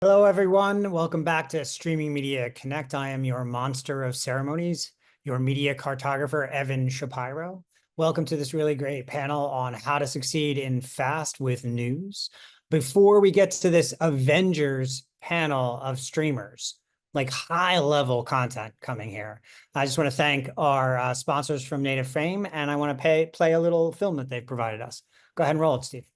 Hello, everyone. Welcome back to Streaming Media Connect. I am your monster of ceremonies, your media cartographer, Evan Shapiro. Welcome to this really great panel on how to succeed in fast with news. Before we get to this Avengers panel of streamers, like high-level content coming here, I just want to thank our sponsors from Native Frame, and I want to play a little film that they've provided us. Go ahead and roll it, Steve.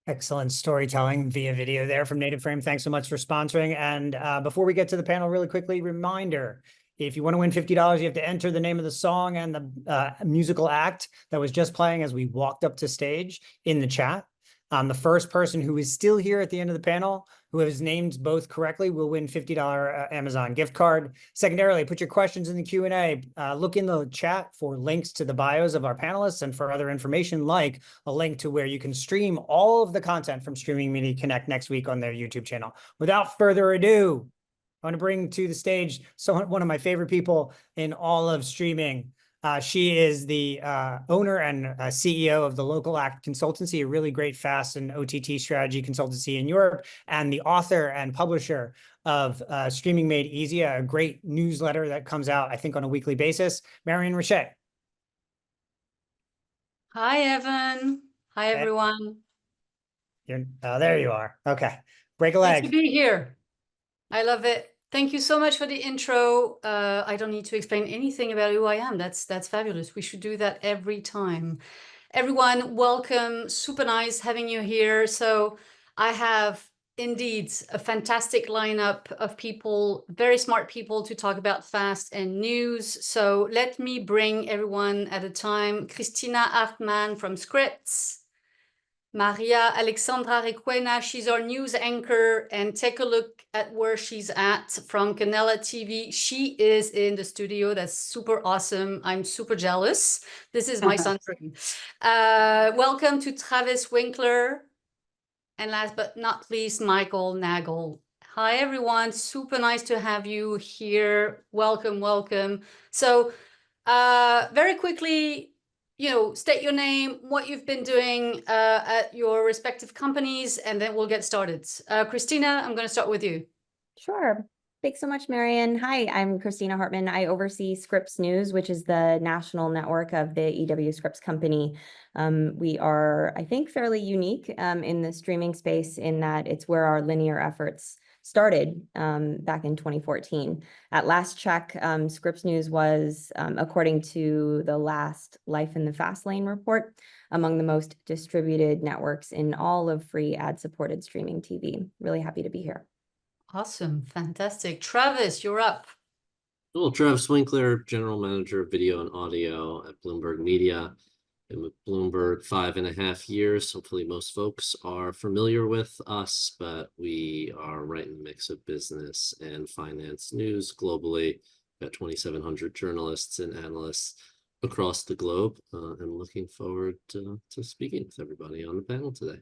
Excellent storytelling via video there from Native Frame. Thanks so much for sponsoring. And before we get to the panel, really quickly, reminder, if you want to win $50, you have to enter the name of the song and the musical act that was just playing as we walked up to stage in the chat. The first person who is still here at the end of the panel, who has named both correctly, will win $50 Amazon gift card. Secondarily, put your questions in the Q&A. Look in the chat for links to the bios of our panelists and for other information, like a link to where you can stream all of the content from Streaming Media Connect next week on their YouTube channel. Without further ado, I want to bring to the stage one of my favorite people in all of streaming. She is the owner and CEO of the Local Act Consultancy, a really great fast and OTT strategy consultancy in Europe, and the author and publisher of Streaming Made Easy, a great newsletter that comes out, I think, on a weekly basis. Marion Richet. Hi, Evan. Hi, everyone. There you are. Okay. Break a leg. Good to be here. I love it. Thank you so much for the intro. I don't need to explain anything about who I am. That's fabulous. We should do that every time. Everyone, welcome. Super nice having you here. So I have indeed a fantastic lineup of people, very smart people to talk about fast and news. So let me bring everyone at a time. Christina Hartmann from Scripts. Maria Alexandra Requena, she's our news anchor, and take a look at where she's at from Canela TV. She is in the studio. That's super awesome. I'm super jealous. This is my son's dream. Welcome to Travis Winkler. And last but not least, Michael Nagel. Hi, everyone. Super nice to have you here. Welcome, welcome. So very quickly, state your name, what you've been doing at your respective companies, and then we'll get started. Christina, I'm going to start with you. Sure. Thanks so much, Marion. Hi, I'm Christina Hartman. I oversee Scripps News, which is the national network of the EW Scripps company. We are, I think, fairly unique in the streaming space in that it's where our linear efforts started back in 2014. At last check, Scripps News was, according to the last Life in the Fast Lane report, among the most distributed networks in all of free ad-supported streaming TV. Really happy to be here. Awesome. Fantastic. Travis, you're up. Hello, Travis Winkler, General Manager of Video and Audio at Bloomberg Media. Been with Bloomberg 5.5 years. Hopefully most folks are familiar with us, but we are right in the mix of business and finance news globally. Got 2,700 journalists and analysts across the globe, and looking forward to speaking with everybody on the panel today.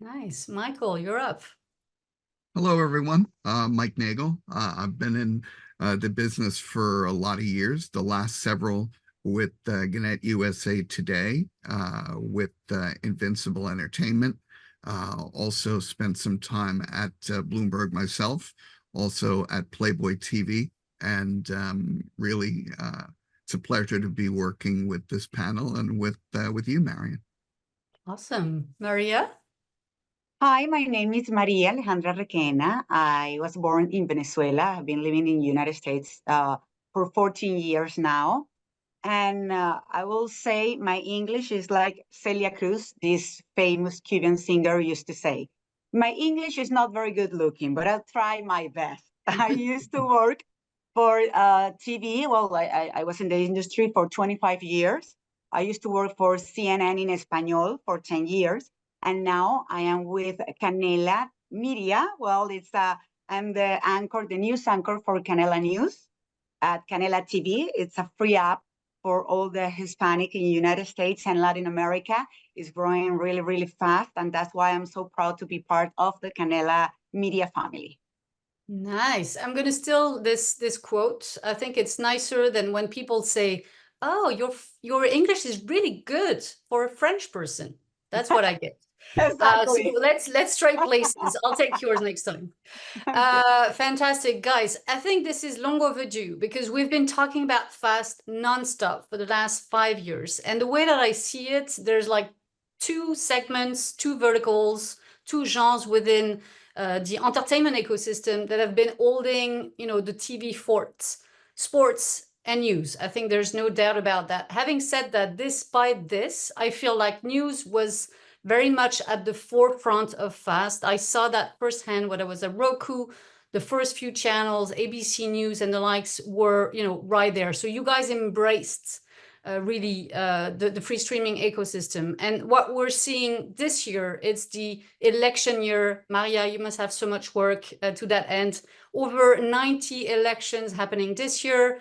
Nice. Michael, you're up. Hello, everyone. Mike Nagel. I've been in the business for a lot of years, the last several with Gannett USA Today, with Invincible Entertainment. Also spent some time at Bloomberg myself, also at Playboy TV. And really, it's a pleasure to be working with this panel and with you, Marion. Awesome. Maria? Hi, my name is Maria Alejandra Requena. I was born in Venezuela. I've been living in the United States for 14 years now. And I will say my English is like Celia Cruz, this famous Cuban singer, used to say. My English is not very good looking, but I'll try my best. I used to work For TV, well, I was in the industry for 25 years. I used to work for CNN in Espanol for 10 years. And now I am with Canela Media. Well, I'm the anchor, the news anchor for Canela News at Canela TV. It's a free app for all the Hispanic in the United States and Latin America. It's growing really, really fast. And that's why I'm so proud to be part of the Canela Media family. Nice. I'm going to steal this quote. I think it's nicer than when people say, "Oh, your English is really good for a French person." That's what I get. Exactly. So let's trade places. I'll take yours next time. Fantastic, guys. I think this is long overdue because we've been talking about fast nonstop for the last 5 years. And the way that I see it, there's like 2 segments, 2 verticals, 2 genres within the entertainment ecosystem that have been holding, the TV forts, sports and news. I think there's no doubt about that. Having said that, despite this, I feel like news was very much at the forefront of fast. I saw that firsthand when I was at Roku. The first few channels, ABC News and the likes were, right there. So you guys embraced really the free streaming ecosystem. And what we're seeing this year, it's the election year. Maria, you must have so much work to that end. Over 90 elections happening this year.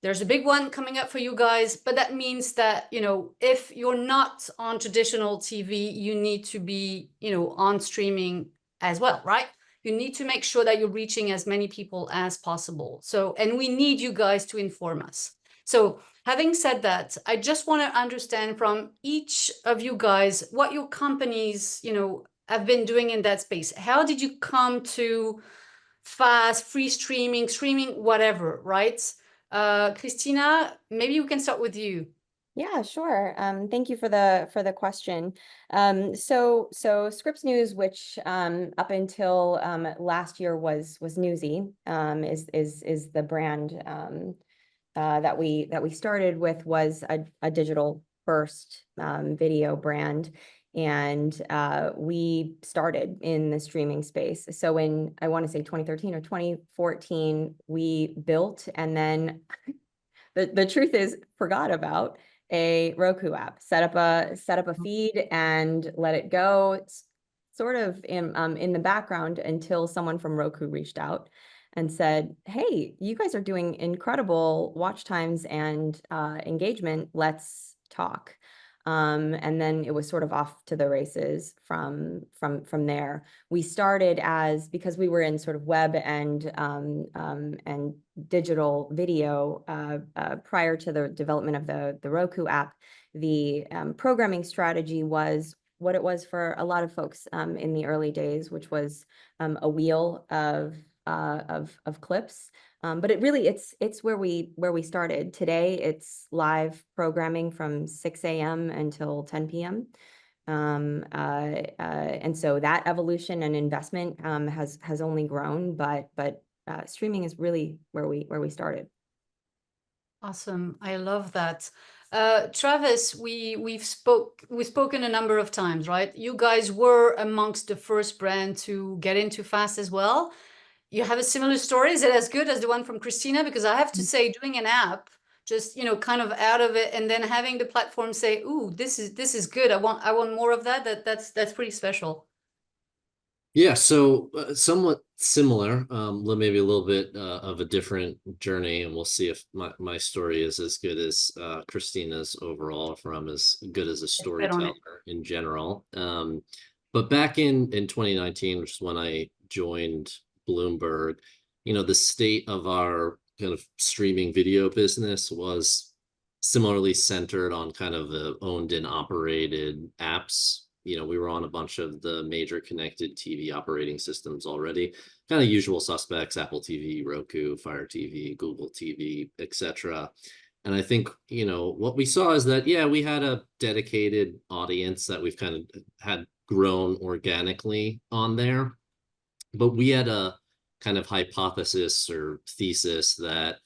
There's a big one coming up for you guys, but that means that, if you're not on traditional TV, you need to be, on streaming as well, right? You need to make sure that you're reaching as many people as possible. So, and we need you guys to inform us. So having said that, I just want to understand from each of you guys what your companies, have been doing in that space. How did you come to fast, free streaming, whatever, right? Christina, maybe we can start with you. Yeah, sure. Thank you for the question. So Scripps News, which up until last year was Newsy, is the brand that we started with, was a digital first video brand. And we started in the streaming space. So in, I want to say 2013 or 2014, we built, and then the truth is forgot about a Roku app, set up a feed and let it go. It's sort of in the background until someone from Roku reached out and said, "Hey, you guys are doing incredible watch times and engagement. Let's talk." And then it was sort of off to the races from there. We started because we were in sort of web and digital video prior to the development of the Roku app. The programming strategy was what it was for a lot of folks in the early days, which was a wheel of clips. But it really, it's where we started. Today, it's live programming from 6 a.m. until 10 p.m. And so that evolution and investment has only grown, but streaming is really where we started. Awesome. I love that. Travis, we've spoken a number of times, right? You guys were amongst the first brand to get into fast as well. You have a similar story. Is it as good as the one from Christina? Because I have to say, doing an app, just kind of out of it, and then having the platform say, "Ooh, this is good. I want more of that." That's pretty special. Yeah, so somewhat similar, maybe a little bit of a different journey, and we'll see if my story is as good as Christina's overall, if I'm as good as a storyteller in general. But back in 2019, which is when I joined Bloomberg, the state of our kind of streaming video business was similarly centered on kind of the owned and operated apps. We were on a bunch of the major connected TV operating systems already, kind of usual suspects: Apple TV, Roku, Fire TV, Google TV, etc. And I think, what we saw is that, yeah, we had a dedicated audience that we've kind of had grown organically on there. But we had a kind of hypothesis or thesis that,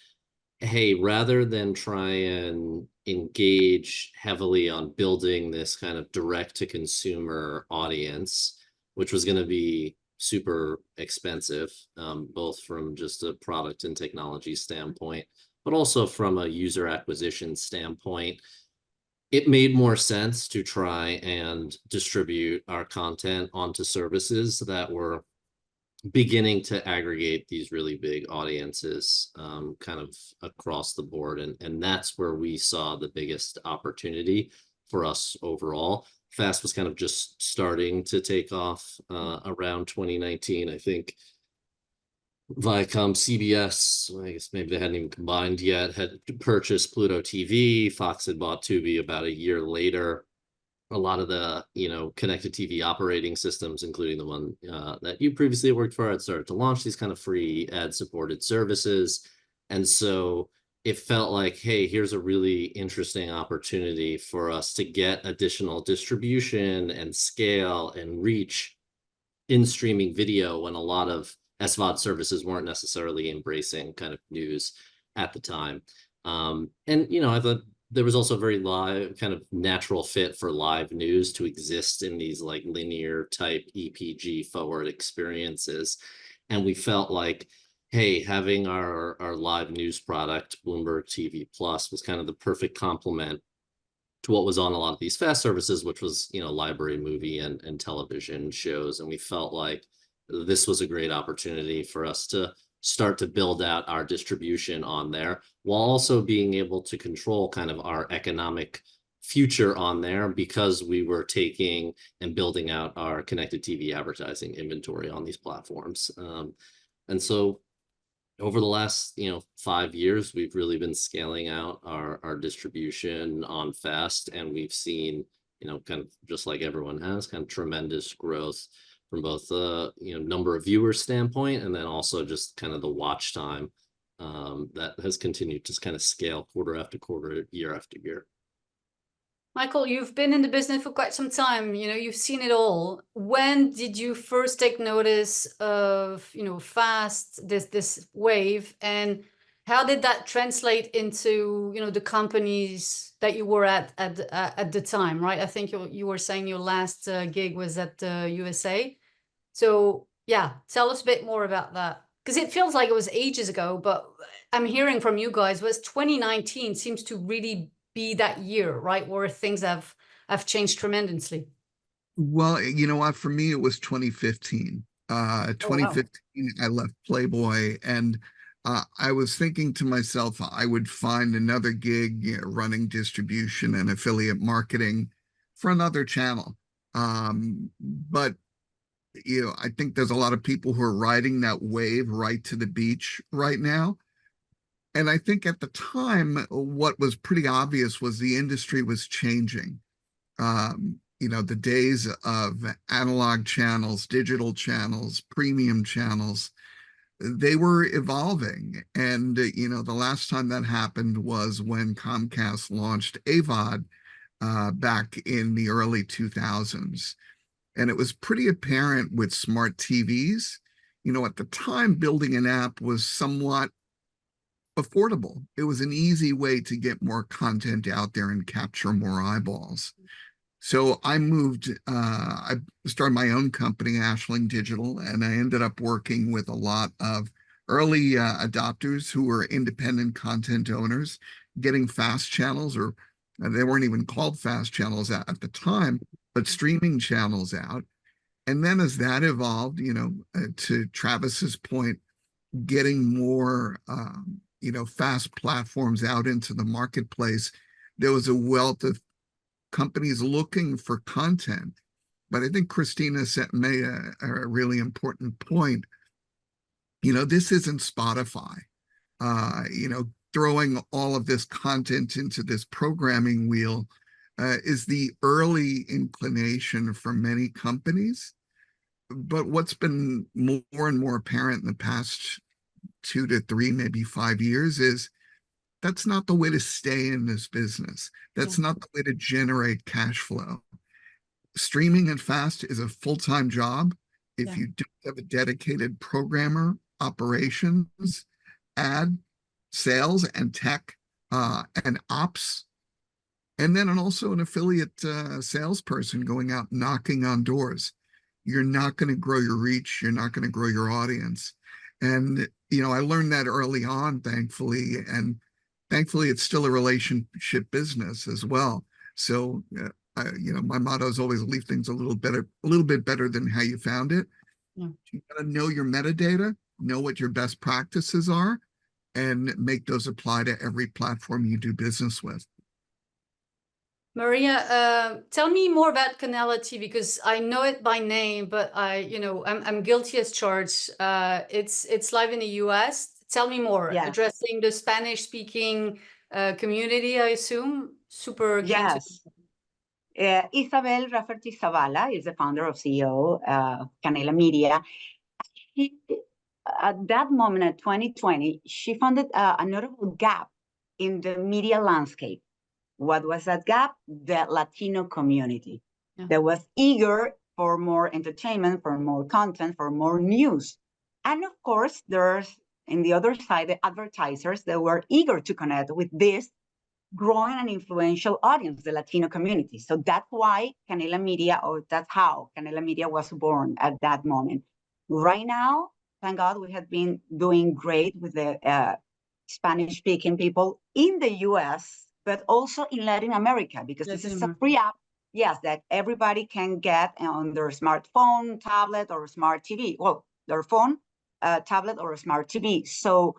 hey, rather than try and engage heavily on building this kind of direct to consumer audience, which was going to be super expensive, both from just a product and technology standpoint, but also from a user acquisition standpoint. It made more sense to try and distribute our content onto services that were beginning to aggregate these really big audiences, kind of across the board. And that's where we saw the biggest opportunity for us overall. FAST was kind of just starting to take off around 2019. I think Viacom, CBS, I guess maybe they hadn't even combined yet, had purchased Pluto TV. Fox had bought Tubi about a year later. A lot of the, connected TV operating systems, including the one that you previously worked for, had started to launch these kind of free ad-supported services. And so it felt like, hey, here's a really interesting opportunity for us to get additional distribution and scale and reach in streaming video when a lot of SVOD services weren't necessarily embracing kind of news at the time. And, I thought there was also a very live, kind of natural fit for live news to exist in these like linear type EPG forward experiences. And we felt like, hey, having our live news product, Bloomberg TV Plus, was kind of the perfect complement to what was on a lot of these FAST services, which was, library, movie, and television shows. And we felt like this was a great opportunity for us to start to build out our distribution on there, while also being able to control kind of our economic future on there, because we were taking and building out our connected TV advertising inventory on these platforms. And so over the last 5 years, we've really been scaling out our distribution on FAST, and we've seen kind of just like everyone has, kind of tremendous growth from both the number of viewers standpoint, and then also just kind of the watch time that has continued to kind of scale quarter after quarter, year after year. Michael, you've been in the business for quite some time. You've seen it all. When did you first take notice of FAST, this wave, and how did that translate into the companies that you were at the time, right? I think you were saying your last gig was at USA. So yeah, tell us a bit more about that, because it feels like it was ages ago, but I'm hearing from you guys was 2019 seems to really be that year, right, where things have changed tremendously. Well, you know what? For me, it was 2015. 2015, I left Playboy, and I was thinking to myself, I would find another gig running distribution and affiliate marketing for another channel. But I think there's a lot of people who are riding that wave right to the beach right now. And I think at the time, what was pretty obvious was the industry was changing. The days of analog channels, digital channels, premium channels, they were evolving. And, the last time that happened was when Comcast launched AVOD back in the early 2000s. And it was pretty apparent with smart TVs. At the time, building an app was somewhat affordable. It was an easy way to get more content out there and capture more eyeballs. So I started my own company, Ashling Digital, and I ended up working with a lot of early adopters who were independent content owners, getting FAST channels, or they weren't even called FAST channels at the time, but streaming channels out. And then as that evolved, to Travis's point, getting more FAST platforms out into the marketplace, there was a wealth of companies looking for content. But I think Christina made a really important point. This isn't Spotify. Throwing all of this content into this programming wheel is the early inclination for many companies. But what's been more and more apparent in the past 2 to 3, maybe 5 years is that's not the way to stay in this business. That's not the way to generate cash flow. Streaming and FAST is a full-time job. If you don't have a dedicated programmer, operations, ad, sales, and tech, and ops, and then also an affiliate salesperson going out knocking on doors. you're not going to grow your reach. You're not going to grow your audience. And, I learned that early on, thankfully. And thankfully, it's still a relationship business as well. So, my motto is always leave things a little bit better than how you found it. Yeah. You got to know your metadata, know what your best practices are, and make those apply to every platform you do business with. Maria, tell me more about Canela TV, because I know it by name, but I'm guilty as charged. It's live in the US. Tell me more. Yeah. Addressing the Spanish-speaking community, I assume. Super keen to. Yes. Isabel Rafferty Zavala is the founder of CEO Canela Media. At that moment, at 2020, she found a notable gap in the media landscape. What was that gap? The Latino community that was eager for more entertainment, for more content, for more news. And of course, there's, in the other side, the advertisers that were eager to connect with this growing and influential audience, the Latino community. So that's why Canela Media, or that's how Canela Media was born at that moment. Right now, thank God, we have been doing great with the Spanish-speaking people in the US, but also in Latin America, because this is a free app, yes, that everybody can get on their smartphone, tablet, or smart TV. Well, their phone, tablet, or smart TV. So,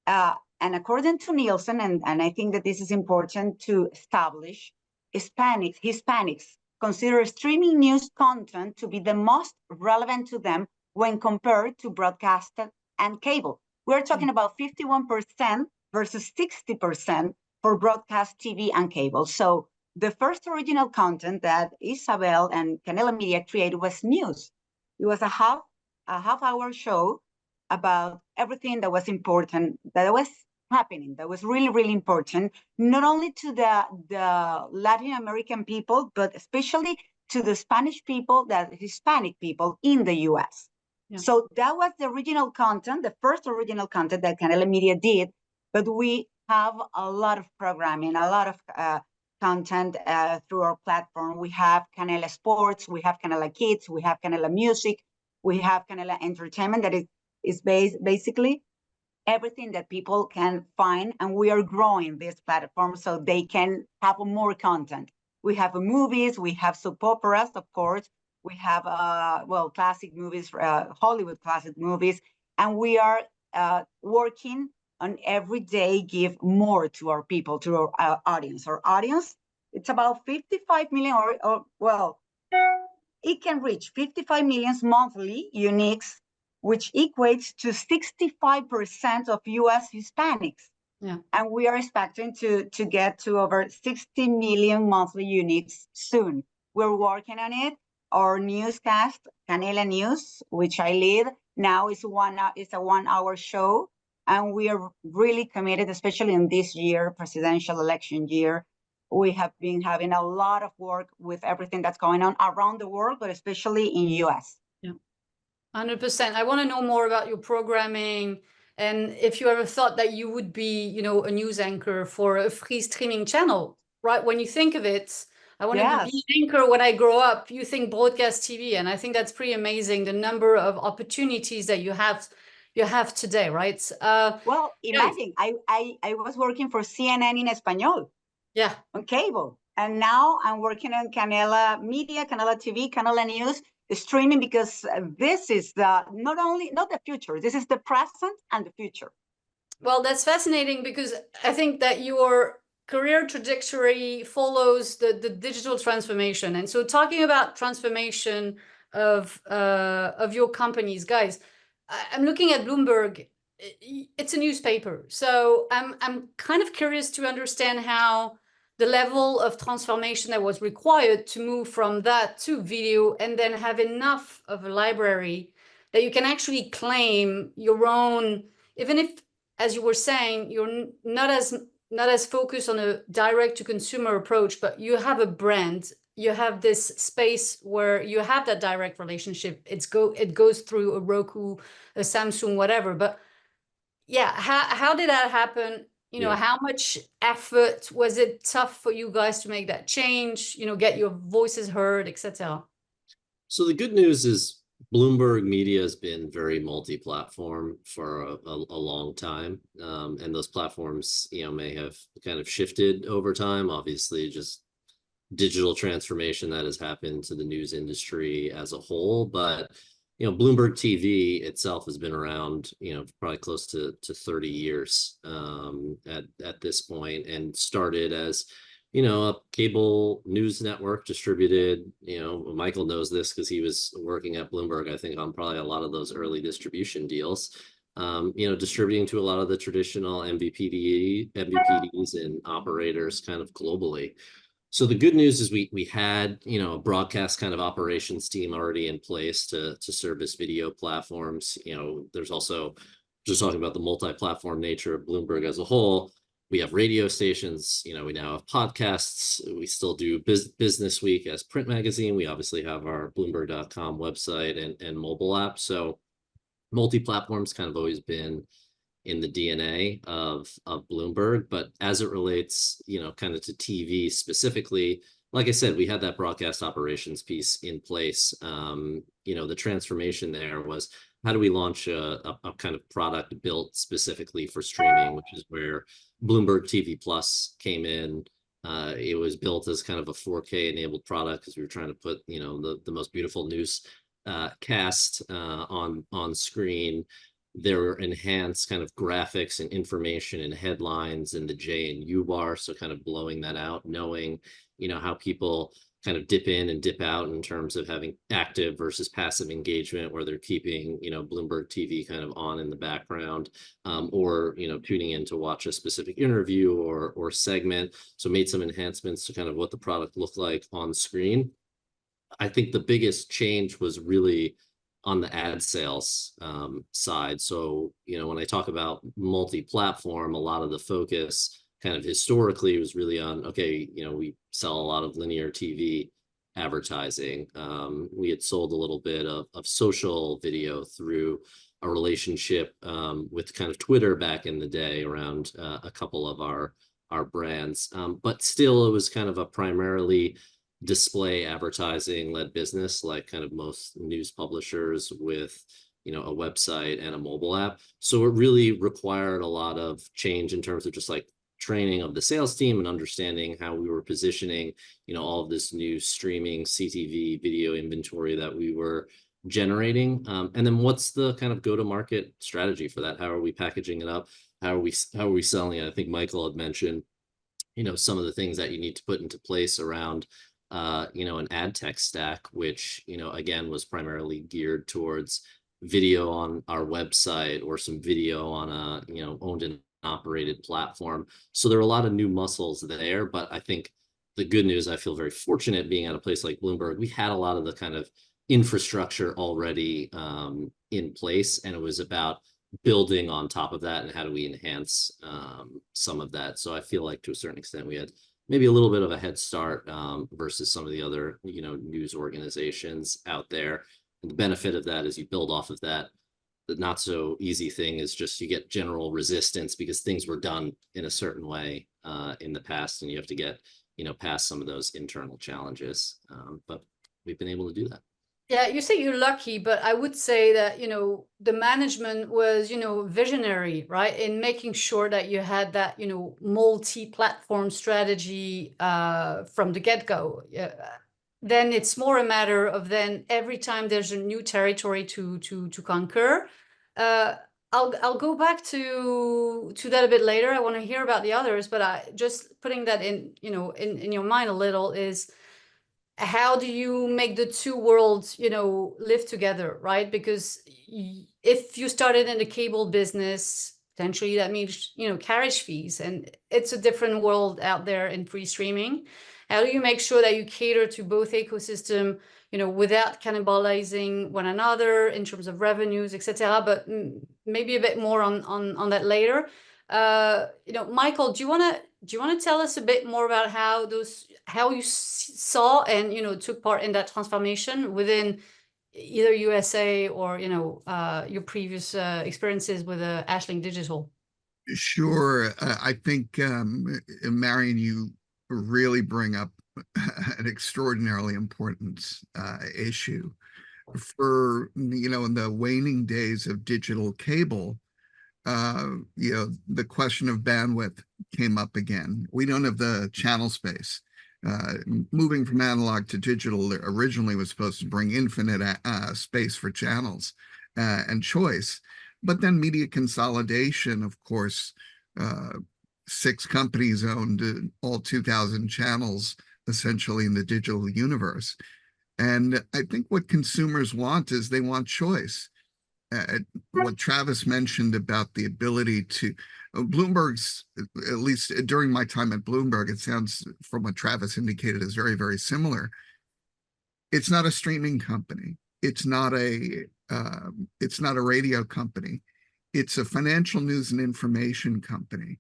and according to Nielsen, and I think that this is important to establish, Hispanics consider streaming news content to be the most relevant to them when compared to broadcasted and cable. We're talking about 51% versus 60% for broadcast TV and cable. So the first original content that Isabel and Canela Media created was news. It was a half-hour show about everything that was important, that was happening, that was really, really important, not only to the Latin American people, but especially to the Spanish people, the Hispanic people in the US. Yeah. So that was the original content, the first original content that Canela Media did, but we have a lot of programming, a lot of content through our platform. We have Canela Sports, we have Canela Kids, we have Canela Music, we have Canela Entertainment, that is basically everything that people can find, and we are growing this platform so they can have more content. We have movies, we have soap operas, of course, we have classic movies, Hollywood classic movies, and we are working on every day give more to our people, to our audience. Our audience, it's about 55 million, it can reach 55 million monthly uniques, which equates to 65% of US Hispanics. Yeah. And we are expecting to get to over 60 million monthly uniques soon. We're working on it. Our newscast, Canela News, which I lead, now is a 1-hour show. And we are really committed, especially in this year, presidential election year. We have been having a lot of work with everything that's going on around the world, but especially in US. 100%. I want to know more about your programming, and if you ever thought that you would be, a news anchor for a free streaming channel, right? When you think of it, I wanted to be an anchor when I grow up. You think broadcast TV, and I think that's pretty amazing, the number of opportunities that you have today, right? Well, imagine, I was working for CNN in Espanol. Yeah. On cable. And now I'm working on Canela Media, Canela TV, Canela News, streaming, because this is not the future, this is the present and the future. Well, that's fascinating, because I think that your career trajectory follows the digital transformation. And so talking about transformation of your companies, guys, I'm looking at Bloomberg. It's a newspaper. So I'm kind of curious to understand how the level of transformation that was required to move from that to video, and then have enough of a library that you can actually claim your own, even if, as you were saying, you're not as focused on a direct to consumer approach, but you have a brand, you have this space where you have that direct relationship. It goes through a Roku, a Samsung, whatever. But yeah, how did that happen? How much effort was it? Tough for you guys to make that change, get your voices heard, etc.? So the good news is Bloomberg Media has been very multi-platform for a long time, and those platforms, may have kind of shifted over time. Obviously, just digital transformation that has happened to the news industry as a whole. But Bloomberg TV itself has been around, probably close to 30 years at this point, and started as a cable news network distributed. Michael knows this because he was working at Bloomberg, I think, on probably a lot of those early distribution deals. Distributing to a lot of the traditional MVPDs and operators kind of globally. So the good news is we had, a broadcast kind of operations team already in place to service video platforms. There's also, just talking about the multi-platform nature of Bloomberg as a whole, we have radio stations, we now have podcasts. We still do Business Week as print magazine. We obviously have our Bloomberg.com website and mobile app. So multi-platform's kind of always been in the DNA of Bloomberg. But as it relates, kind of to TV specifically, like I said, we had that broadcast operations piece in place. The transformation there was, how do we launch a kind of product built specifically for streaming, which is where Bloomberg TV Plus came in. It was built as kind of a 4K enabled product because we were trying to put, the most beautiful news cast on screen. There were enhanced kind of graphics and information and headlines in the J and U bar. So kind of blowing that out, knowing, how people kind of dip in and dip out in terms of having active versus passive engagement, where they're keeping, Bloomberg TV kind of on in the background, or, tuning in to watch a specific interview or segment. So made some enhancements to kind of what the product looked like on screen. I think the biggest change was really on the ad sales side. So, when I talk about multi-platform, a lot of the focus kind of historically was really on, okay, we sell a lot of linear TV advertising. We had sold a little bit of social video through a relationship with kind of Twitter back in the day around a couple of our brands. But still, it was kind of a primarily display advertising led business, like kind of most news publishers with a website and a mobile app. So it really required a lot of change in terms of just like training of the sales team and understanding how we were positioning all of this new streaming CTV video inventory that we were generating, and then what's the kind of go-to-market strategy for that? How are we packaging it up? How are we selling it? I think Michael had mentioned some of the things that you need to put into place around an ad tech stack, which, again, was primarily geared towards video on our website or some video on a, owned and operated platform. So there are a lot of new muscles there, but I think the good news, I feel very fortunate being at a place like Bloomberg, we had a lot of the kind of infrastructure already in place, and it was about building on top of that and how do we enhance some of that. So I feel like to a certain extent we had maybe a little bit of a head start versus some of the other, news organizations out there. And the benefit of that is you build off of that. The not so easy thing is just you get general resistance because things were done in a certain way in the past, and you have to get, past some of those internal challenges. But we've been able to do that. Yeah, you say you're lucky, but I would say that, the management was, visionary, right? In making sure that you had that, multi-platform strategy from the get-go. Then it's more a matter of then every time there's a new territory to conquer. I'll go back to that a bit later. I want to hear about the others, but I just putting that in, in your mind a little is, how do you make the two worlds, live together, right? Because if you started in the cable business, potentially that means, carriage fees, and it's a different world out there in free streaming. How do you make sure that you cater to both ecosystem, without cannibalizing one another in terms of revenues, etc.? But maybe a bit more on that later. Michael, do you want to tell us a bit more about how you saw and took part in that transformation within either USA or your previous experiences with Ashling Digital? Sure. I think Marion, you really bring up an extraordinarily important issue. for, in the waning days of digital cable, the question of bandwidth came up again. We don't have the channel space. Moving from analog to digital originally was supposed to bring infinite space for channels and choice. But then media consolidation, of course, 6 companies owned all 2,000 channels essentially in the digital universe. And I think what consumers want is they want choice. What Travis mentioned about the ability to Bloomberg's, at least during my time at Bloomberg, it sounds from what Travis indicated is very, very similar. It's not a streaming company. It's not a radio company. It's a financial news and information company.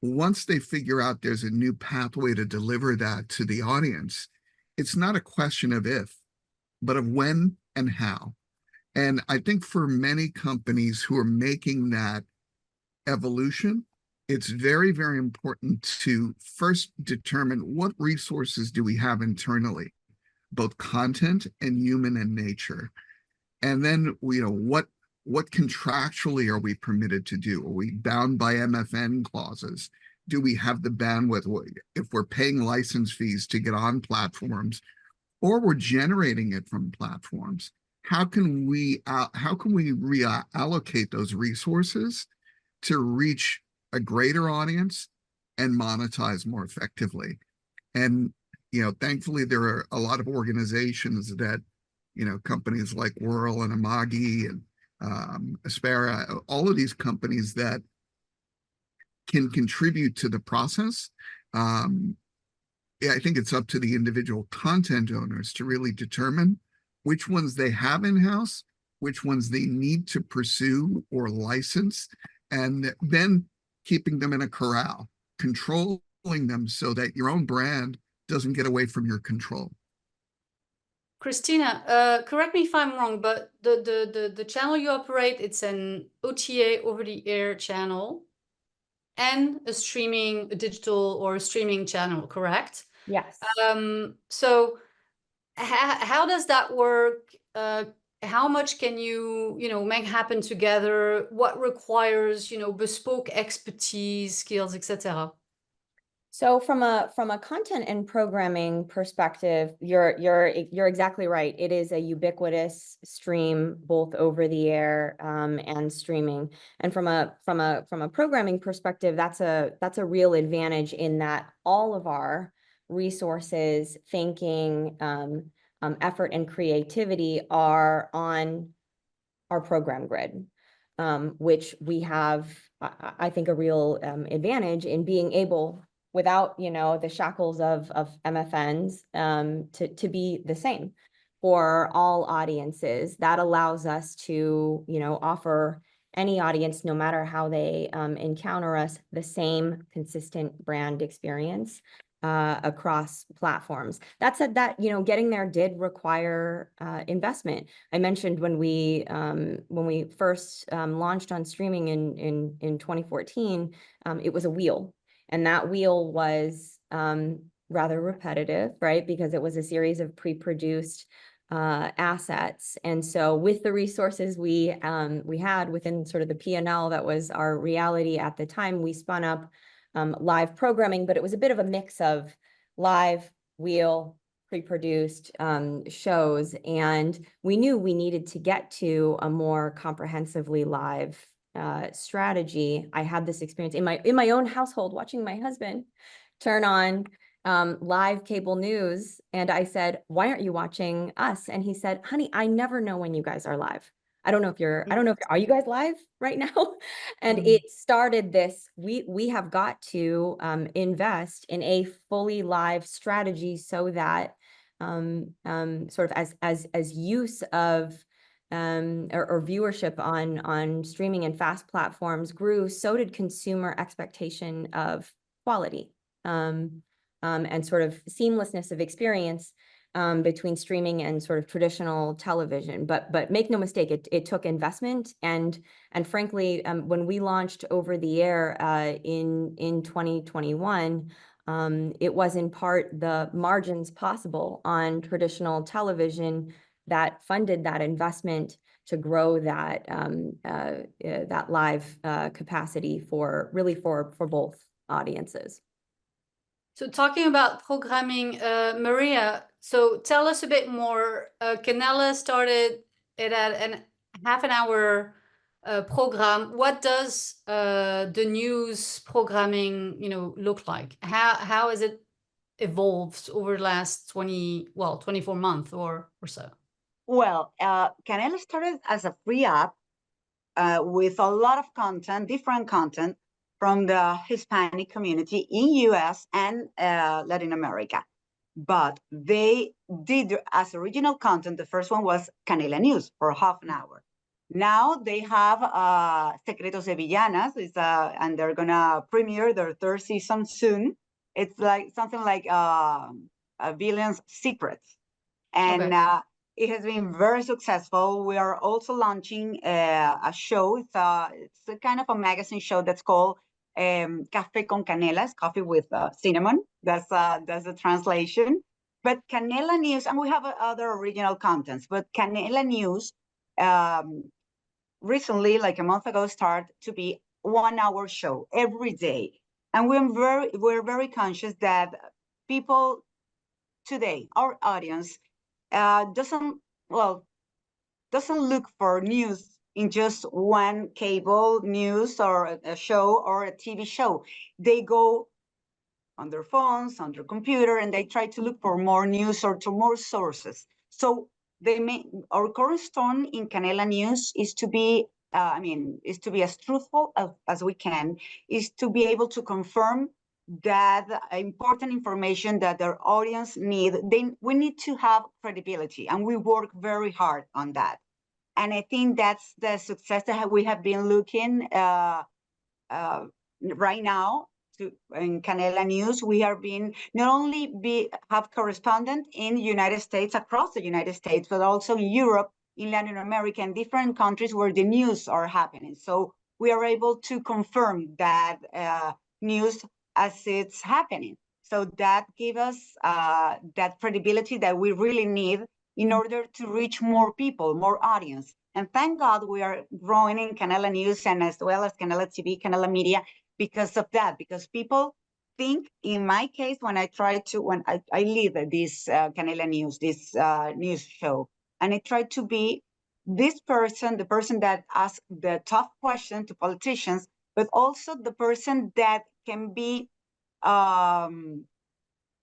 Once they figure out there's a new pathway to deliver that to the audience, it's not a question of if, but of when and how. And I think for many companies who are making that evolution, it's very, very important to first determine what resources do we have internally, both content and human in nature. And then, what contractually are we permitted to do? Are we bound by MFN clauses? Do we have the bandwidth? If we're paying license fees to get on platforms, or we're generating it from platforms, how can we reallocate those resources to reach a greater audience and monetize more effectively? And thankfully there are a lot of organizations that, companies like Whirl and Amagi and Aspera, all of these companies that can contribute to the process. I think it's up to the individual content owners to really determine which ones they have in-house, which ones they need to pursue or license, and then keeping them in a corral, controlling them so that your own brand doesn't get away from your control. Christina, correct me if I'm wrong, but the channel you operate, it's an OTA over-the-air channel and a digital or a streaming channel, correct? Yes. So how does that work? How much can you make happen together? What requires bespoke expertise, skills, etc.? So from a content and programming perspective, you're exactly right. It is a ubiquitous stream, both over the air and streaming. And from a programming perspective, that's a real advantage in that all of our resources, thinking, effort, and creativity are on our program grid, which we have, I think, a real advantage in being able, without the shackles of MFNs, to be the same for all audiences. That allows us to offer any audience, no matter how they encounter us, the same consistent brand experience across platforms. That said, that getting there did require investment. I mentioned when we first launched on streaming in 2014, it was a wheel. And that wheel was rather repetitive, right? Because it was a series of pre-produced assets. And so with the resources we had within sort of the P&L that was our reality at the time, we spun up live programming, but it was a bit of a mix of live, wheel, pre-produced shows. And we knew we needed to get to a more comprehensively live strategy. I had this experience in my own household, watching my husband turn on live cable news, and I said, "Why aren't you watching us?" And he said, "Honey, I never know when you guys are live. I don't know if are you guys live right now?" And it started this. We have got to invest in a fully live strategy so that sort of as use of or viewership on streaming and fast platforms grew, so did consumer expectation of quality and sort of seamlessness of experience between streaming and sort of traditional television. But make no mistake, it took investment, and frankly, when we launched over the air in 2021. It was in part the margins possible on traditional television that funded that investment to grow that that live capacity for really for both audiences. So talking about programming, Maria, so tell us a bit more. Canela started it at an half an hour program. What does the news programming, look like? How has it evolved over the last 24 months or so? Well, Canela started as a free app with a lot of content, different content from the Hispanic community in US and Latin America. But they did as original content, the first one was Canela News for half an hour. Now they have Secretos de Villanas, and they're gonna premiere their third season soon. It's like something like Villain's Secrets. And Okay. it has been very successful. We are also launching a show. It's a kind of a magazine show that's called Café con Canelas, coffee with cinnamon. That's the translation. But Canela News, and we have other original contents, but Canela News recently, like a month ago, started to be 1 hour show every day. And we're very conscious that people today, our audience, doesn't look for news in just one cable news or a show or a TV show. They go on their phones, on their computer, and they try to look for more news or to more sources. So our cornerstone in Canela News is to be, as truthful as we can, is to be able to confirm that important information that their audience need. We need to have credibility, and we work very hard on that. And I think that's the success that we have been looking right now in Canela News. We are being not only have correspondent in the United States, across the United States, but also in Europe, in Latin America, and different countries where the news are happening. So we are able to confirm that news as it's happening. So that gives us that credibility that we really need in order to reach more people, more audience. And thank God we are growing in Canela News and as well as Canela TV, Canela Media, because of that, because people think, in my case, when I lead this Canela News, this news show, and I try to be this person, the person that asks the tough question to politicians, but also the person that can be,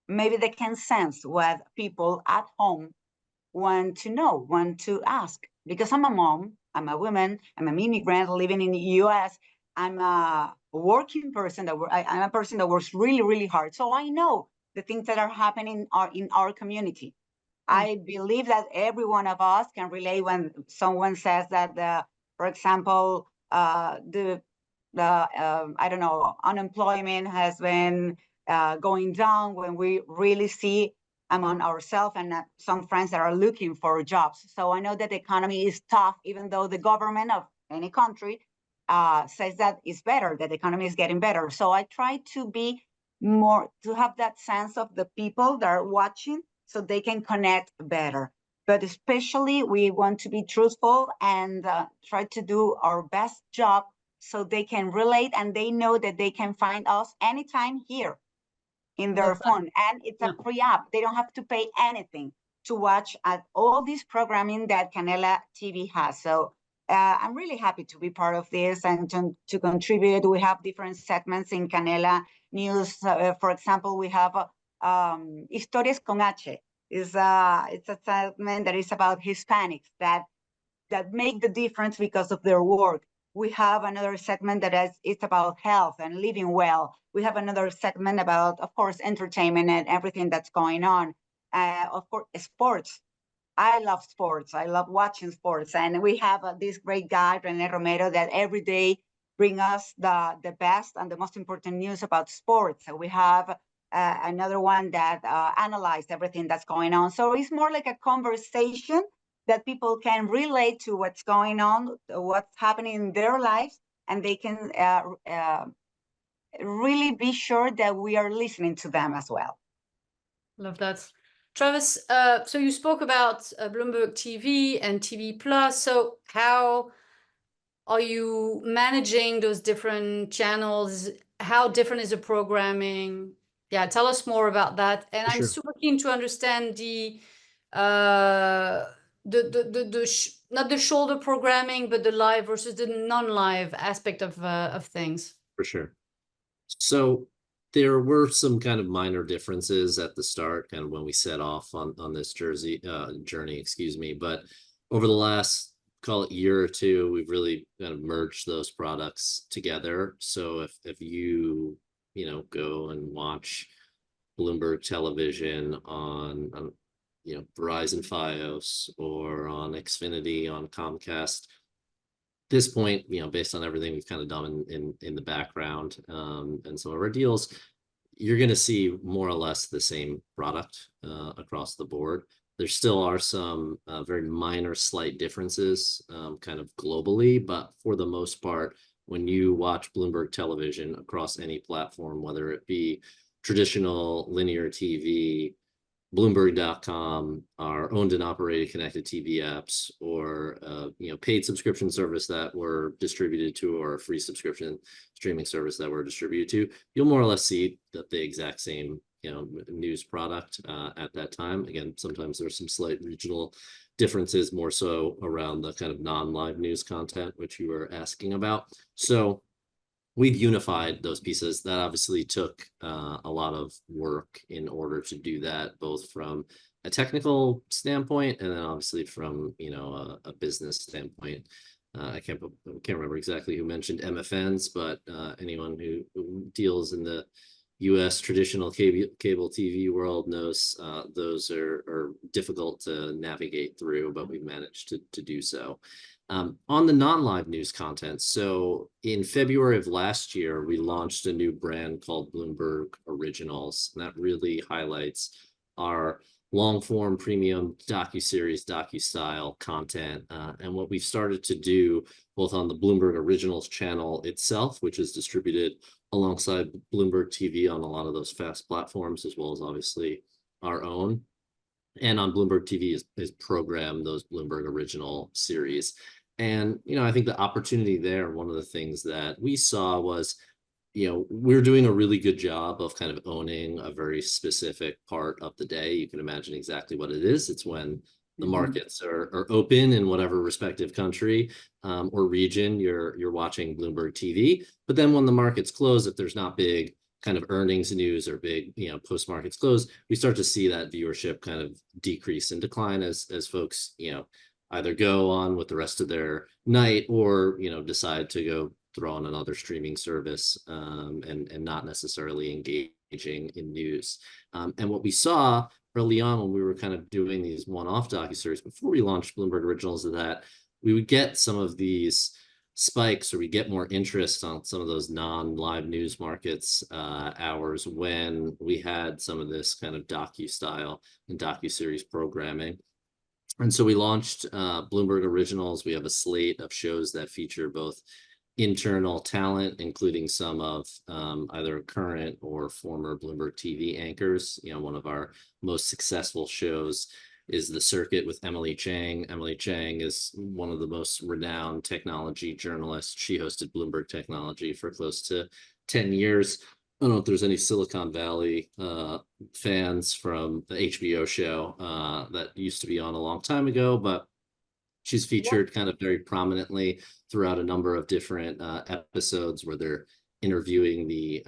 maybe they can sense what people at home want to know, want to ask. Because I'm a mom, I'm a woman, I'm an immigrant living in the US, I'm a working person, I'm a person that works really, really hard. So I know the things that are happening in our community. I believe that every one of us can relate when someone says that, for example, unemployment has been going down, when we really see among ourselves and some friends that are looking for jobs. So I know that the economy is tough, even though the government of any country says that it's better, that the economy is getting better. So I try to have that sense of the people that are watching so they can connect better. But especially we want to be truthful and try to do our best job so they can relate and they know that they can find us anytime here in their phone. And it's a free app. They don't have to pay anything to watch all this programming that Canela TV has. So I'm really happy to be part of this and to contribute. We have different segments in Canela News. For example, we have Historias con H. It's a segment that is about Hispanics that make the difference because of their work. We have another segment that it's about health and living well. We have another segment about, of course, entertainment and everything that's going on. Of course, sports. I love sports. I love watching sports. And we have this great guy, Rene Romero, that every day bring us the best and the most important news about sports. So we have another one that analyzes everything that's going on. So it's more like a conversation that people can relate to what's going on, what's happening in their lives, and they can really be sure that we are listening to them as well. Love that. Travis, so you spoke about Bloomberg TV and TV Plus. So how are you managing those different channels? How different is the programming? Yeah, tell us more about that. And I'm Sure. super keen to understand the not the shoulder programming, but the live versus the non-live aspect of things. For sure. So there were some kind of minor differences at the start, kind of when we set off on this journey, excuse me. But over the last, call it year or two, we've really kind of merged those products together. So if you go and watch Bloomberg television on Verizon Fios or on Xfinity on Comcast, this point, based on everything we've kind of done in the background and some of our deals, you're going to see more or less the same product across the board. There still are some very minor slight differences kind of globally, but for the most part, when you watch Bloomberg television across any platform, whether it be traditional linear TV, Bloomberg.com, our owned and operated connected TV apps, or paid subscription service that we're distributed to, or a free subscription streaming service that we're distributed to, you'll more or less see that the exact same news product at that time. Again, sometimes there's some slight regional differences, more so around the kind of non-live news content, which you were asking about. So we've unified those pieces. That obviously took a lot of work in order to do that, both from a technical standpoint and then obviously from a business standpoint. I can't remember exactly who mentioned MFNs, but anyone who deals in the U.S. traditional cable TV world knows those are difficult to navigate through, but we've managed to do so. On the non-live news content, so in February of last year, we launched a new brand called Bloomberg Originals, and that really highlights our long-form premium docuseries, docu-style content. And what we've started to do, both on the Bloomberg Originals channel itself, which is distributed alongside Bloomberg TV on a lot of those FAST platforms, as well as obviously our own, and on Bloomberg TV is program those Bloomberg Original series. And, I think the opportunity there, one of the things that we saw was, we're doing a really good job of kind of owning a very specific part of the day. You can imagine exactly what it is. It's when the markets are open in whatever respective country or region you're watching Bloomberg TV. But then when the markets close, if there's not big kind of earnings news or big, post-markets close, we start to see that viewership kind of decrease and decline as folks, either go on with the rest of their night or, decide to go throw on another streaming service and not necessarily engaging in news. And what we saw early on when we were kind of doing these one-off docuseries before we launched Bloomberg Originals is that we would get some of these spikes, or we get more interest on some of those non-live news markets hours when we had some of this kind of docu-style and docu-series programming. And so we launched Bloomberg Originals. We have a slate of shows that feature both internal talent, including some of either current or former Bloomberg TV anchors. One of our most successful shows is The Circuit with Emily Chang. Emily Chang is one of the most renowned technology journalists. She hosted Bloomberg Technology for close to 10 years. I don't know if there's any Silicon Valley fans from the HBO show that used to be on a long time ago, but she's featured kind of very prominently throughout a number of different episodes where they're interviewing the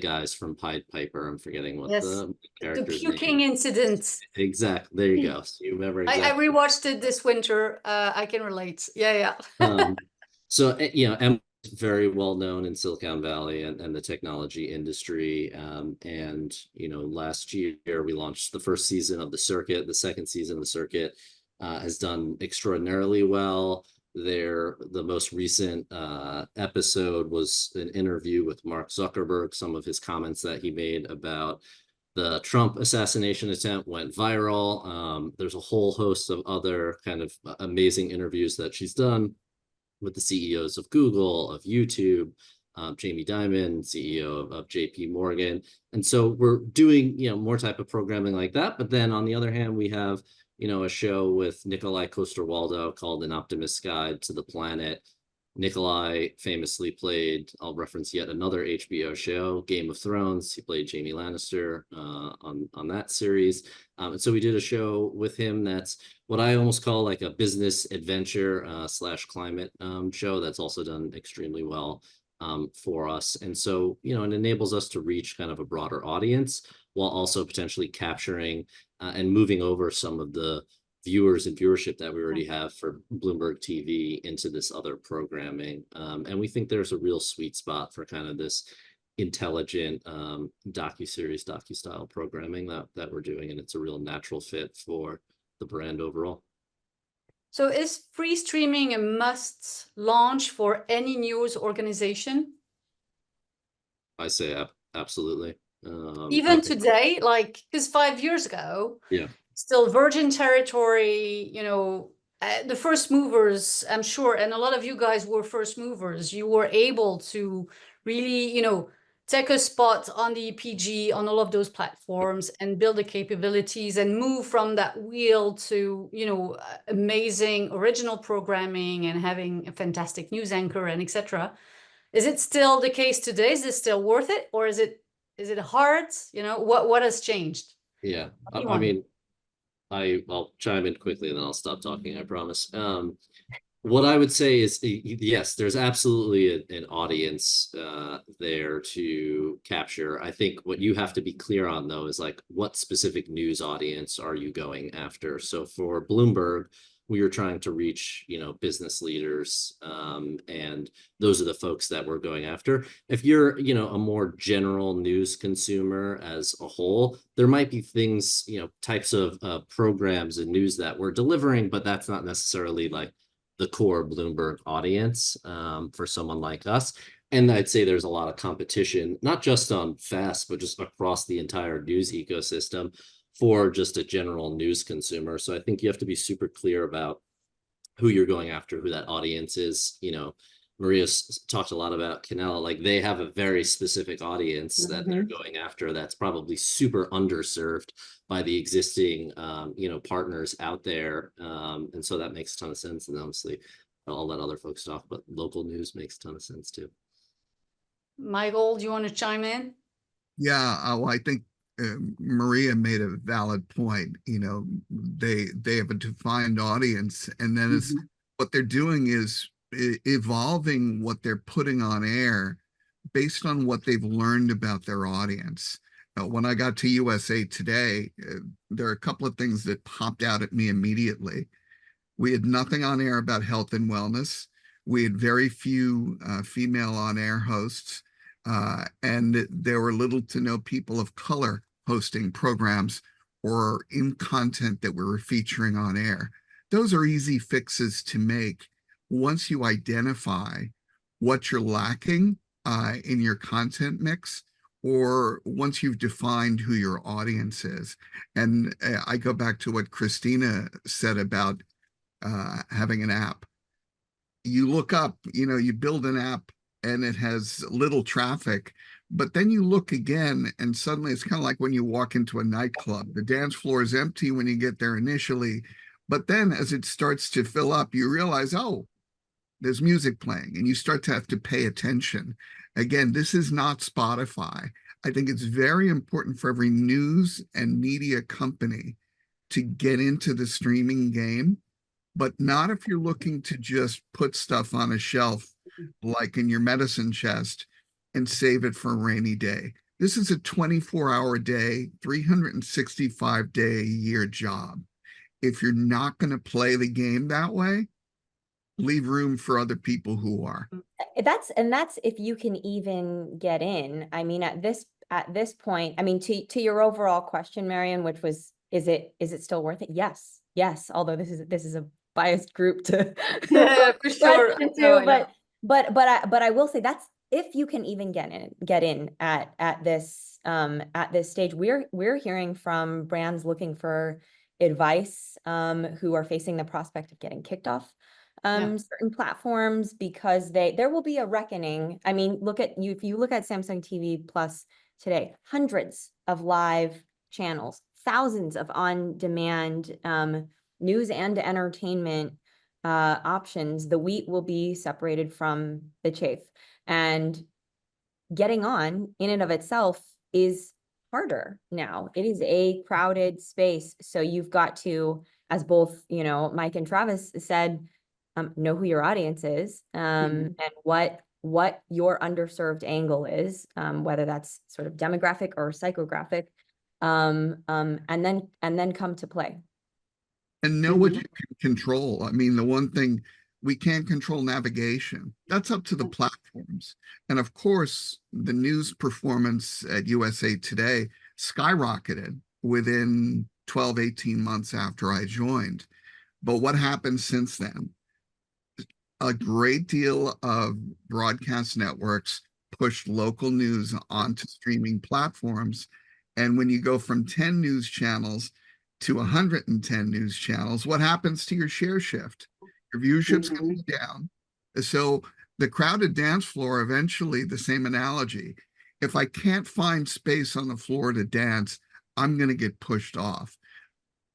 guys from Pied Piper. I'm forgetting what the character's the puking incident. Exactly. There you go. So you remember exactly. I rewatched it this winter. I can relate. Yeah. So, Emily's very well known in Silicon Valley and the technology industry. And, last year we launched the first season of The Circuit. The second season of The Circuit has done extraordinarily well. The most recent episode was an interview with Mark Zuckerberg. Some of his comments that he made about the Trump assassination attempt went viral. There's a whole host of other kind of amazing interviews that she's done with the CEOs of Google, of YouTube, Jamie Dimon, CEO of JP Morgan. And so we're doing, more type of programming like that. But then on the other hand, we have, a show with Nikolai Coster-Waldau called An Optimist's Guide to the Planet. Nikolai famously played, I'll reference yet another HBO show, Game of Thrones. He played Jaime Lannister on that series. And so we did a show with him that's what I almost call like a business adventure / climate show that's also done extremely well for us. And so, it enables us to reach kind of a broader audience while also potentially capturing and moving over some of the viewers and viewership that we already have for Bloomberg TV into this other programming. And we think there's a real sweet spot for kind of this intelligent docuseries, docu-style programming that we're doing. And it's a real natural fit for the brand overall. So is free streaming a must launch for any news organization? I say absolutely. Even today, like, because 5 years ago, yeah, still virgin territory, the first movers, I'm sure, and a lot of you guys were first movers. You were able to really, take a spot on the EPG, on all of those platforms, and build the capabilities and move from that wheel to, amazing original programming and having a fantastic news anchor and etc. Is it still the case today? Is this still worth it, or is it hard? What has changed? Yeah, I mean, I'll chime in quickly and then I'll stop talking, I promise. What I would say is, yes, there's absolutely an audience there to capture. I think what you have to be clear on, though, is like, what specific news audience are you going after? So for Bloomberg, we are trying to reach, business leaders, and those are the folks that we're going after. If you're, a more general news consumer as a whole, there might be things, types of programs and news that we're delivering, but that's not necessarily like the core Bloomberg audience for someone like us. And I'd say there's a lot of competition, not just on FAST, but just across the entire news ecosystem for just a general news consumer. So I think you have to be super clear about who you're going after, who that audience is. Maria's talked a lot about Canela, like they have a very specific audience that they're going after that's probably super underserved by the existing, partners out there. And so that makes a ton of sense. And obviously I'll let other folks talk, but local news makes a ton of sense too. Michael, do you want to chime in? Yeah, well, I think Maria made a valid point. They have a defined audience, and then what they're doing is evolving what they're putting on air based on what they've learned about their audience. When I got to USA Today, there are a couple of things that popped out at me immediately. We had nothing on air about health and wellness. We had very few female on-air hosts, and there were little to no people of color hosting programs or in content that we were featuring on air. Those are easy fixes to make once you identify what you're lacking in your content mix, or once you've defined who your audience is. And I go back to what Christina said about having an app. You look up, you build an app and it has little traffic, but then you look again and suddenly it's kind of like when you walk into a nightclub. The dance floor is empty when you get there initially, but then as it starts to fill up, you realize, oh, there's music playing, and you start to have to pay attention. Again, this is not Spotify. I think it's very important for every news and media company to get into the streaming game, but not if you're looking to just put stuff on a shelf, like in your medicine chest, and save it for a rainy day. This is a 24-hour-a-day, 365-day-a-year job. If you're not going to play the game that way, leave room for other people who are. That's if you can even get in. I mean, at this point, I mean, to your overall question, Marion, which was, is it still worth it? Yes. Although this is a biased group to yeah, for sure. But I will say that's if you can even get in at this stage. We're hearing from brands looking for advice, who are facing the prospect of getting kicked off certain platforms because there will be a reckoning. I mean, if you look at Samsung TV Plus today, hundreds of live channels, thousands of on-demand news and entertainment options. The wheat will be separated from the chaff, and getting on in and of itself is harder now. It is a crowded space. So you've got to, as both, Mike and Travis said, know who your audience is, and what your underserved angle is, whether that's sort of demographic or psychographic, and then come to play. And know what you can control. I mean, the one thing we can't control navigation. That's up to the platforms. And of course, the news performance at USA Today skyrocketed within 12, 18 months after I joined. But what happened since then? A great deal of broadcast networks pushed local news onto streaming platforms. And when you go from 10 news channels to 110 news channels, what happens to your share shift? Your viewership's going to be down. So the crowded dance floor, eventually, the same analogy, if I can't find space on the floor to dance, I'm going to get pushed off.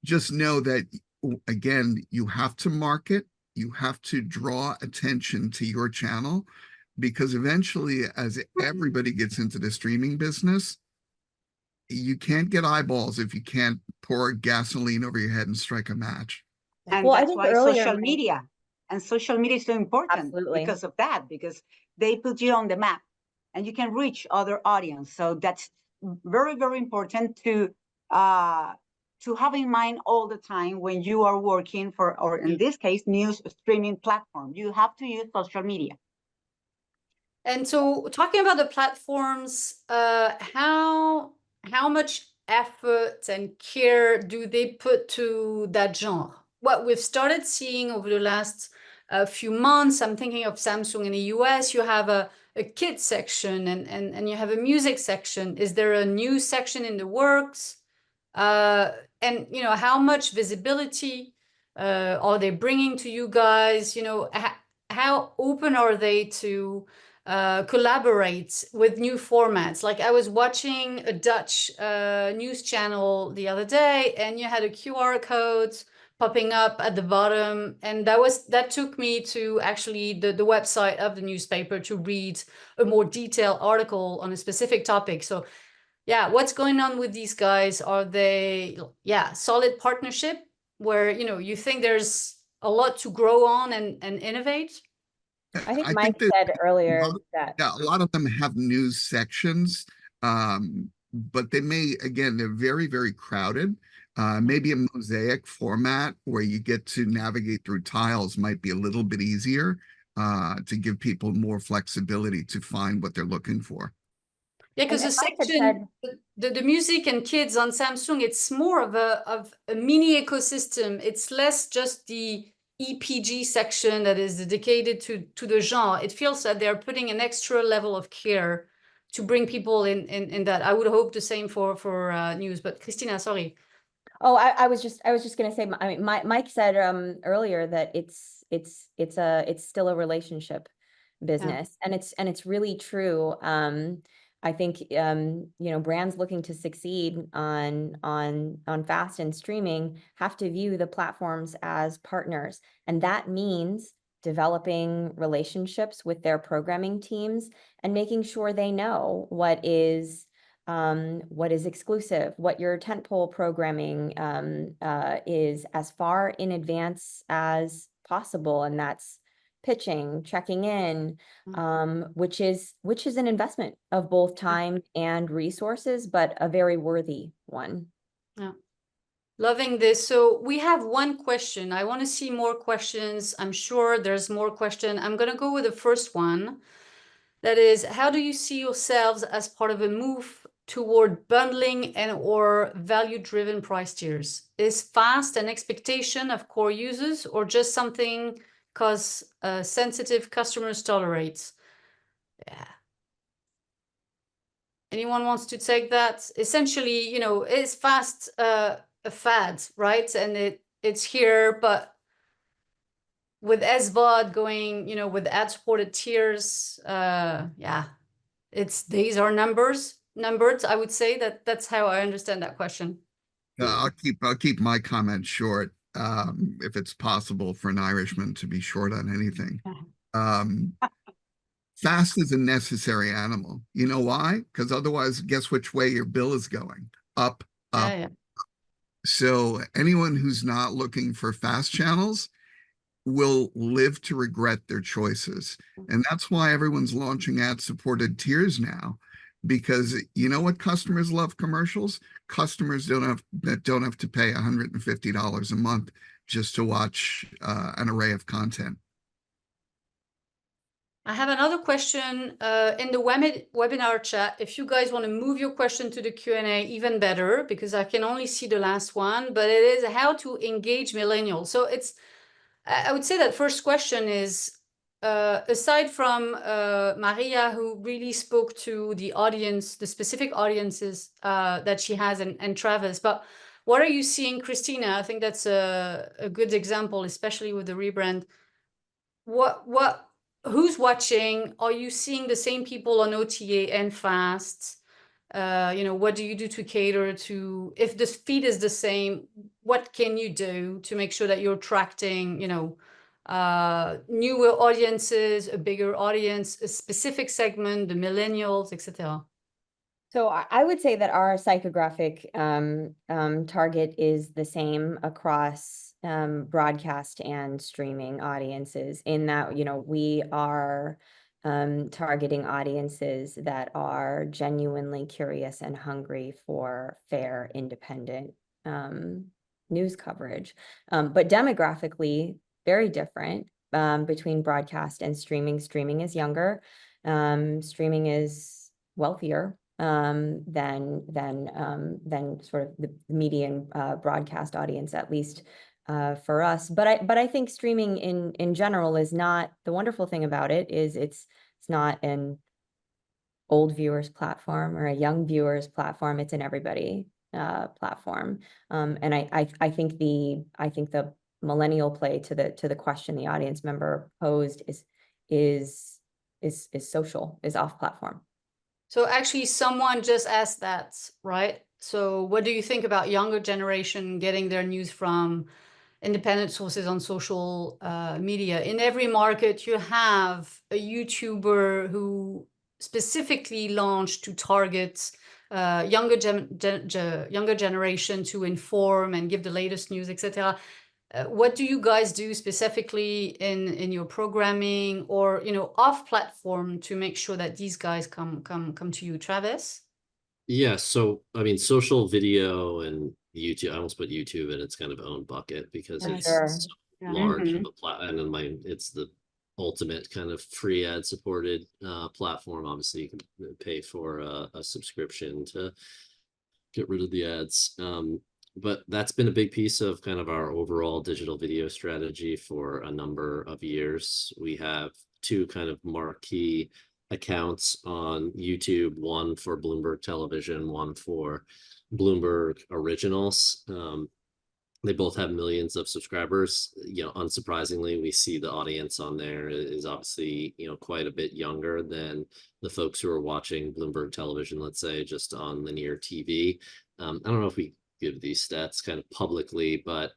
Just know that, again, you have to market, you have to draw attention to your channel, because eventually, as everybody gets into the streaming business, you can't get eyeballs if you can't pour gasoline over your head and strike a match. And Well, I that's think why earlier, social media is so important. Absolutely. Because of that, because they put you on the map and you can reach other audience. So that's very, very important to have in mind all the time when you are working for, or in this case, news streaming platform. You have to use social media. And so talking about the platforms, how much effort and care do they put to that genre? What we've started seeing over the last few months, I'm thinking of Samsung in the US, you have a kids section and you have a music section. Is there a news section in the works? And how much visibility are they bringing to you guys? How open are they to collaborate with new formats? Like I was watching a Dutch news channel the other day, and you had a QR code popping up at the bottom, and that took me to actually the website of the newspaper to read a more detailed article on a specific topic. So yeah, what's going on with these guys? Are they solid partnership where you think there's a lot to grow on and innovate? I think Mike said earlier that a lot of them have news sections, but they may, again, they're very, very crowded. Maybe a mosaic format where you get to navigate through tiles might be a little bit easier to give people more flexibility to find what they're looking for. Yeah, because the section, the music and kids on Samsung, it's more of a mini ecosystem. It's less just the EPG section that is dedicated to the genre. It feels that they're putting an extra level of care to bring people in that. I would hope the same for news. But Christina, sorry. Oh, I was just going to say, I mean, Mike said earlier that it's still a relationship business, and it's really true. I think brands looking to succeed on FAST and streaming have to view the platforms as partners, and that means developing relationships with their programming teams and making sure they know what is exclusive, what your tentpole programming is as far in advance as possible, and that's pitching, checking in, which is an investment of both time and resources, but a very worthy one. Yeah. Loving this. So we have one question. I want to see more questions. I'm sure there's more questions. I'm going to go with the first one. That is, how do you see yourselves as part of a move toward bundling and or value-driven price tiers? Is fast an expectation of core users or just something because sensitive customers tolerate? Yeah. Anyone wants to take that? Essentially, is fast a fad, right? And it's here, but with SVOD going, you know, with ad-supported tiers, yeah, these are numbers, I would say that's how I understand that question. I'll keep my comment short. If it's possible for an Irishman to be short on anything. Fast is a necessary animal. You know why? Because otherwise, guess which way your bill is going? Up, up. Yeah, yeah. So anyone who's not looking for fast channels will live to regret their choices. And that's why everyone's launching ad-supported tiers now. Because you know what customers love commercials? Customers don't have to pay $150 a month just to watch an array of content. I have another question in the webinar chat. If you guys want to move your question to the Q&A, even better, because I can only see the last one, but it is how to engage millennials. So I would say that first question is, aside from Maria, who really spoke to the audience, the specific audiences that she has, and Travis, but what are you seeing, Christina? I think that's a good example, especially with the rebrand. Who's watching? Are you seeing the same people on OTA and fast? You know, what do you do to cater to, if the feed is the same, what can you do to make sure that you're attracting, you know, newer audiences, a bigger audience, a specific segment, the millennials, etc.? So I would say that our psychographic target is the same across broadcast and streaming audiences, in that, you know, we are targeting audiences that are genuinely curious and hungry for fair, independent news coverage. But demographically, very different between broadcast and streaming. Streaming is younger. Streaming is wealthier than sort of the median broadcast audience, at least for us. But I think streaming in general is not, the wonderful thing about it is it's not an old viewers platform or a young viewers platform. It's an everybody platform. And I think the millennial play to the question the audience member posed is social, is off platform. So actually someone just asked that, right? So what do you think about younger generation getting their news from independent sources on social media? In every market, you have a YouTuber who specifically launched to target younger generation, to inform and give the latest news, etc. What do you guys do specifically in your programming, or, you know, off platform, to make sure that these guys come to you, Travis? Yeah, so I mean, social video and YouTube, I almost put YouTube in its kind of own bucket because For it's sure. so Yeah. large of a platform, and it's the ultimate kind of free ad supported platform. Obviously, you can pay for a subscription to get rid of the ads. But that's been a big piece of kind of our overall digital video strategy for a number of years. We have two kind of marquee accounts on YouTube, one for Bloomberg Television, one for Bloomberg Originals. They both have millions of subscribers. You know, unsurprisingly, we see the audience on there is obviously, you know, quite a bit younger than the folks who are watching Bloomberg Television, let's say, just on linear TV. I don't know if we give these stats kind of publicly, but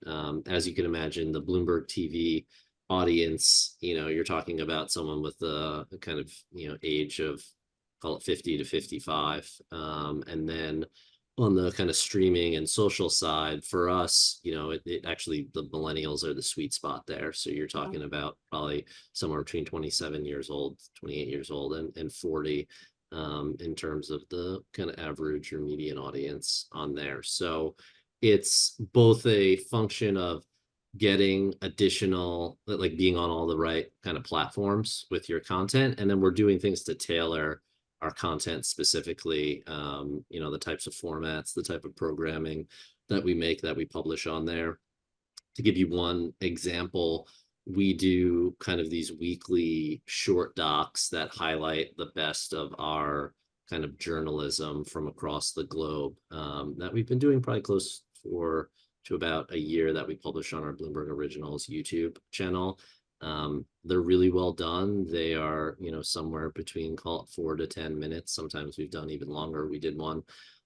as you can imagine, the Bloomberg TV audience, you know, you're talking about someone with a kind of, you know, age of, call it 50 to 55. And then on the kind of streaming and social side for us, you know, it actually, the millennials are the sweet spot there. So you're talking about probably somewhere between 27 years old, 28 years old, and 40 in terms of the kind of average or median audience on there. So it's both a function of getting additional, like being on all the right kind of platforms with your content, and then we're doing things to tailor our content specifically, you know, the types of formats, the type of programming that we make, that we publish on there. To give you one example, we do kind of these weekly short docs that highlight the best of our kind of journalism from across the globe, that we've been doing probably close to about a year, that we publish on our Bloomberg Originals YouTube channel. They're really well done. They are, somewhere between, call it 4 to 10 minutes. Sometimes we've done even longer. We did one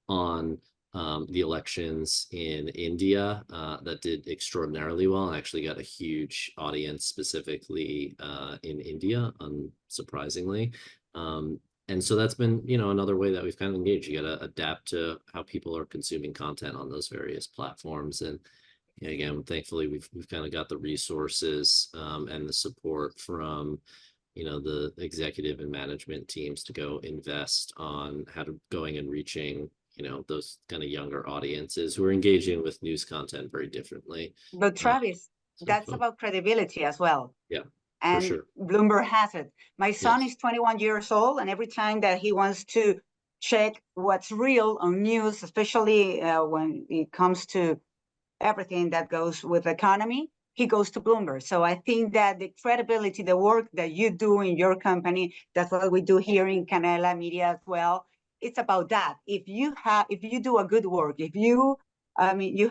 on the elections in India that did extraordinarily well and actually got a huge audience specifically in India, unsurprisingly. And so that's been, another way that we've kind of engaged. You got to adapt to how people are consuming content on those various platforms. And again, thankfully, we've kind of got the resources and the support from, the executive and management teams to go invest on how to going and reaching, those kind of younger audiences who are engaging with news content very differently. But Travis, that's so- about credibility as well. Yeah, And sure. Bloomberg has it. My son Yes. is 21 years old, and every time that he wants to check what's real on news, especially when it comes to everything that goes with the economy, he goes to Bloomberg. So I think that the credibility, the work that you do in your company, that's what we do here in Canela Media as well. It's about that. If you do a good work, you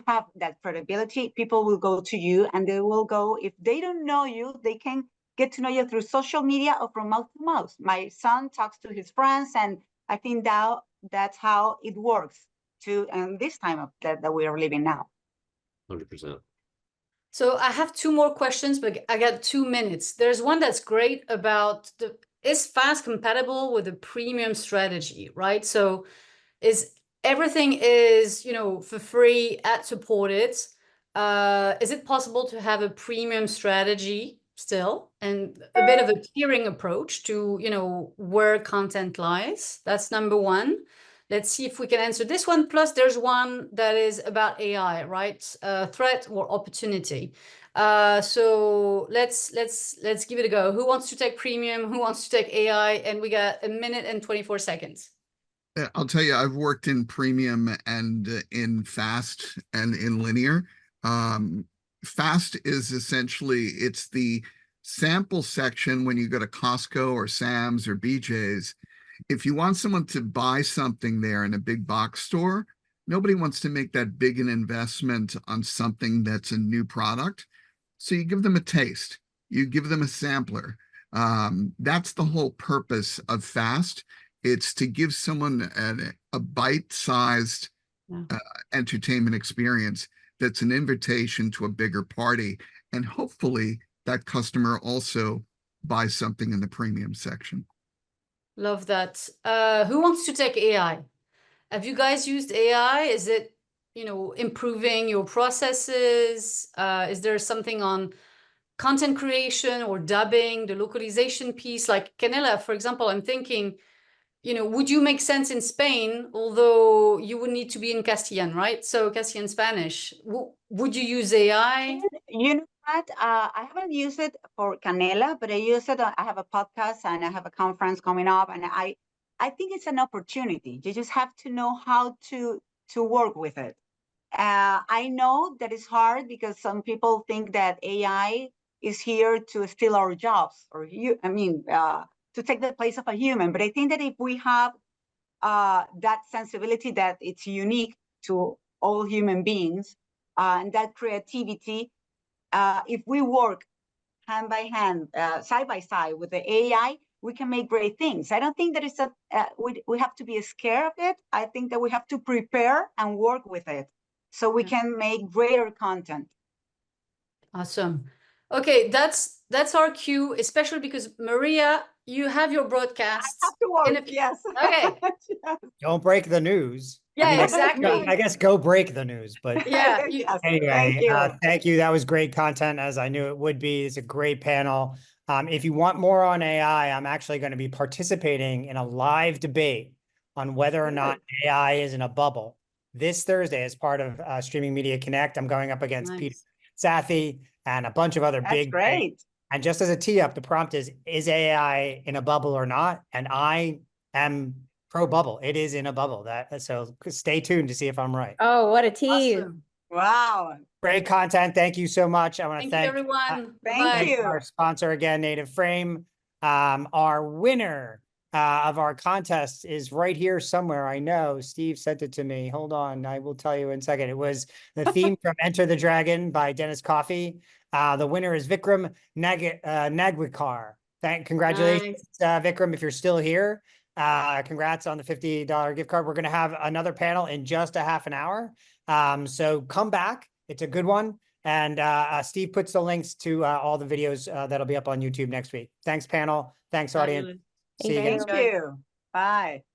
have that credibility, people will go to you, and they will go, if they don't know you, they can get to know you through social media or from mouth to mouth. My son talks to his friends, and I think that's how it works too, and this time that we are living now. 100%. So I have two more questions, but I got 2 minutes. There's one that's great about is FAST compatible with a premium strategy, right? So everything is, for free, ad supported. Is it possible to have a premium strategy still and a bit of a tiering approach to, where content lies? That's number one. Let's see if we can answer this one. Plus, there's one that is about AI, right? Threat or opportunity. So let's give it a go. Who wants to take premium? Who wants to take AI? And we got 1 minute and 24 seconds. I'll tell you, I've worked in premium and in fast and in linear. Fast is essentially, it's the sample section when you go to Costco or Sam's or BJ's. If you want someone to buy something there in a big box store, nobody wants to make that big an investment on something that's a new product. So you give them a taste, you give them a sampler. That's the whole purpose of fast. It's to give someone a bite-sized entertainment experience that's an invitation to a bigger party. And hopefully that customer also buys something in the premium section. Love that. Who wants to take AI? Have you guys used AI? Is it, improving your processes? Is there something on content creation or dubbing, the localization piece? Like Canela, for example, I'm thinking, would you make sense in Spain, although you would need to be in Castilian, right? So Castilian Spanish. Would you use AI? You know what? I haven't used it for Canela, but I use it. I have a podcast and I have a conference coming up, and I think it's an opportunity. You just have to know how to work with it. I know that it's hard because some people think that AI is here to steal our jobs, or to take the place of a human. But I think that if we have that sensibility that it's unique to all human beings, and that creativity, if we work hand by hand, side by side with the AI, we can make great things. I don't think that it's we have to be scared of it. I think that we have to prepare and work with it so we can make greater content. Awesome. Okay, that's our cue, especially because Maria, you have your broadcast. I have to work, yes. Okay. Yes. Don't break the news. Yeah, exactly. I guess go break the news, but Yeah. Yes. anyway, Thank you. thank you. That was great content, as I knew it would be. It's a great panel. If you want more on AI, I'm actually going to be participating in a live debate on whether or not AI is in a bubble this Thursday as part of Streaming Media Connect. I'm going up against Peter Sathi and a bunch of other That's big. great. And just as a tee up, the prompt is AI in a bubble or not? And I am pro bubble. It is in a bubble. So stay tuned to see if I'm right. Oh, what a tease. Awesome. Wow. Great content. Thank you so much. I want to Thank you, everyone. Thank Bye. you. our sponsor again, Native Frame. Our winner of our contest is right here somewhere. I know Steve sent it to me. Hold on, I will tell you in a second. It was the theme from Enter the Dragon by Dennis Coffey. The winner is Vikram Nagwikar. Congratulations, Vikram, if you're still here. Congrats on the $50 gift card. We're going to have another panel in just a half an hour. So come back. It's a good one. And Steve puts the links to all the videos that'll be up on YouTube next week. Thanks, panel. Thanks, audience. Fabulous. See you Thank again. you. Thank you. Bye.